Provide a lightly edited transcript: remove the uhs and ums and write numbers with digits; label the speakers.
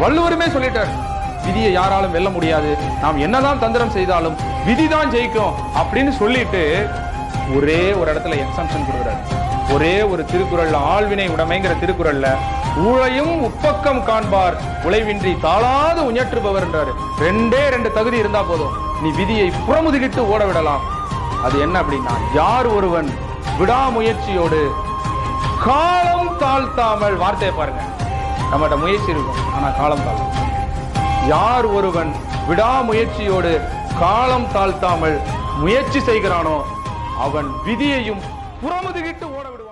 Speaker 1: வள்ளுவருமே சொல்லிட்டார், விதியை யாராலும் வெல்ல முடியாது, நாம் என்னதான் தந்திரம் செய்தாலும் விதிதான் ஜெயிக்கும் அப்படின்னு சொல்லிட்டு ஒரே ஒரு இடத்துல எக்ஸம்ஷன் கொடுக்குறாரு. ஒரே ஒரு திருக்குறள்ல, ஆழ்வினை உடைமைங்கிற திருக்குறள்ல, ஊழையும் உப்பக்கம் காண்பார் உழைவின்றி தாளாது உயற்றுபவர் என்றாரு. ரெண்டே ரெண்டு தகுதி இருந்தா போதும், நீ விதியை புறமுதுகிட்டு ஓட விடலாம். அது என்ன அப்படின்னா, யார் ஒருவன் விடாமுயற்சியோடு காலம் தாழ்த்தாமல், வார்த்தையை பாருங்க, நம்மகிட்ட முயற்சி இருக்கும் ஆனா காலம் தாழ்த்தும். யார் ஒருவன் விடாமுயற்சியோடு காலம் தாழ்த்தாமல் முயற்சி செய்கிறானோ அவன் விதியையும் புறமுதுகிட்டு ஓட விடுவான்.